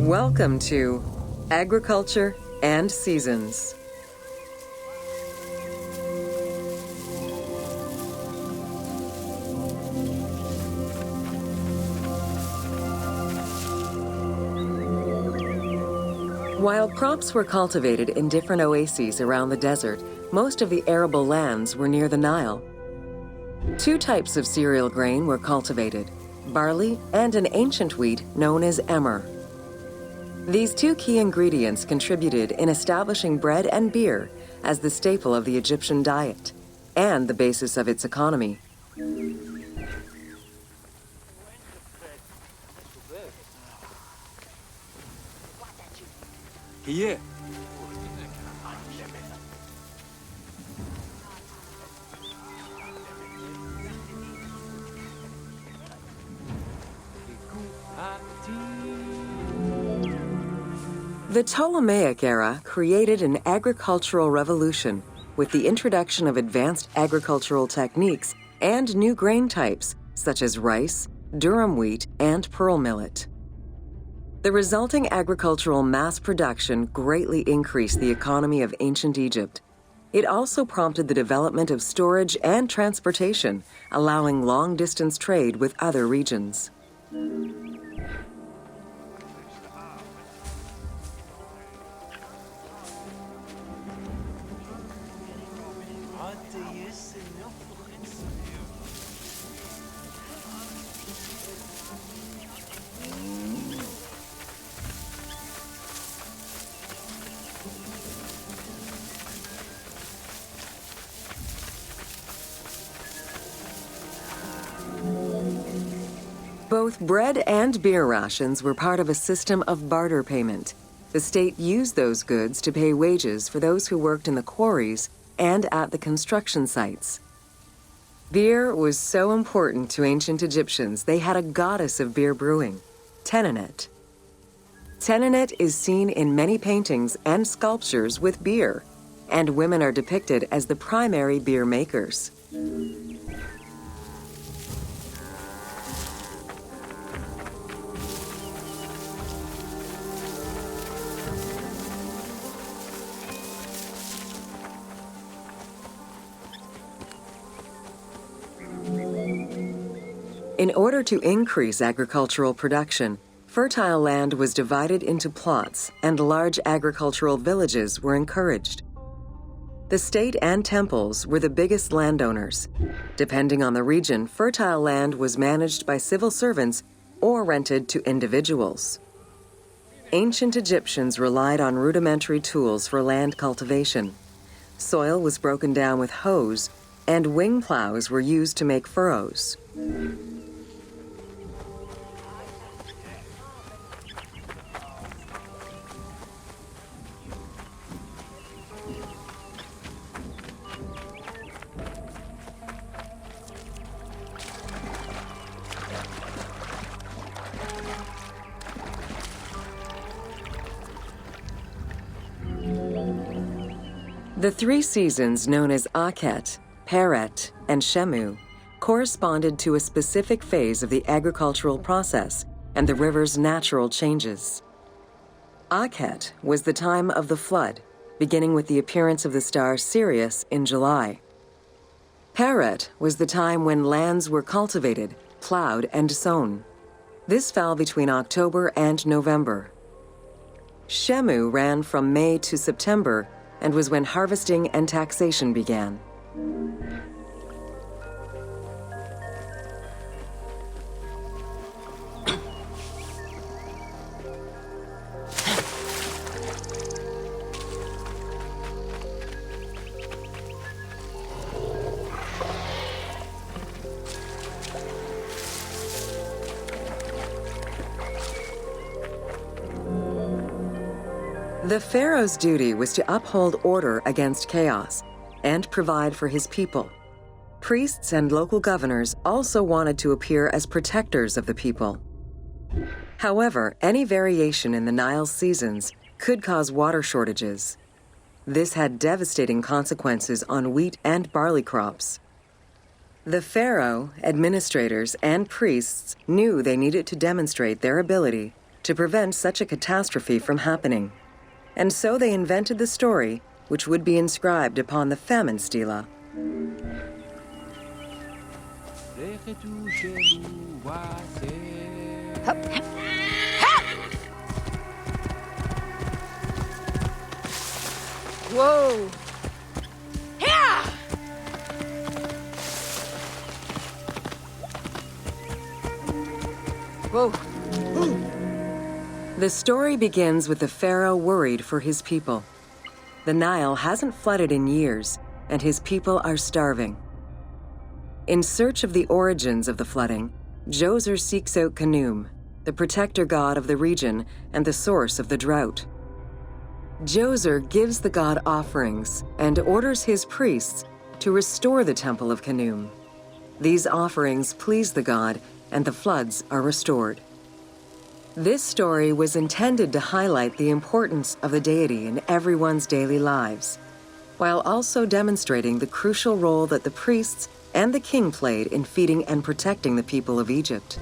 Welcome to Agriculture and Seasons. While crops were cultivated in different oases around the desert, most of the arable lands were near the Nile. Two types of cereal grain were cultivated, barley and an ancient wheat known as emmer. These two key ingredients contributed in establishing bread and beer as the staple of the Egyptian diet and the basis of its economy. Here. The Ptolemaic era created an agricultural revolution with the introduction of advanced agricultural techniques and new grain types such as rice, durum wheat, and pearl millet. The resulting agricultural mass production greatly increased the economy of ancient Egypt. It also prompted the development of storage and transportation, allowing long-distance trade with other regions. Both bread and beer rations were part of a system of barter payment. The state used those goods to pay wages for those who worked in the quarries and at the construction sites. Beer was so important to ancient Egyptians, they had a goddess of beer brewing, Tenenet. Tenenet is seen in many paintings and sculptures with beer, and women are depicted as the primary beer makers. In order to increase agricultural production, fertile land was divided into plots and large agricultural villages were encouraged. The state and temples were the biggest landowners. Depending on the region, fertile land was managed by civil servants or rented to individuals. Ancient Egyptians relied on rudimentary tools for land cultivation. Soil was broken down with hoes, and wing plows were used to make furrows. The three seasons known as Akhet, Peret, and Shemu corresponded to a specific phase of the agricultural process and the river's natural changes. Akhet was the time of the flood, beginning with the appearance of the star Sirius in July. Peret was the time when lands were cultivated, plowed, and sown. This fell between October and November. Shemu ran from May to September and was when harvesting and taxation began. The pharaoh's duty was to uphold order against chaos and provide for his people. Priests and local governors also wanted to appear as protectors of the people. However, any variation in the Nile's seasons could cause water shortages. This had devastating consequences on wheat and barley crops. The pharaoh, administrators, and priests knew they needed to demonstrate their ability to prevent such a catastrophe from happening. And so they invented the story, which would be inscribed upon the famine stela. Whoa! Yeah! Whoa! The story begins with the pharaoh worried for his people. The Nile hasn't flooded in years, and his people are starving. In search of the origins of the flooding, Djoser seeks out Khnum, the protector god of the region and the source of the drought. Djoser gives the god offerings and orders his priests to restore the temple of Khnum. These offerings please the god, and the floods are restored. This story was intended to highlight the importance of the deity in everyone's daily lives, while also demonstrating the crucial role that the priests and the king played in feeding and protecting the people of Egypt.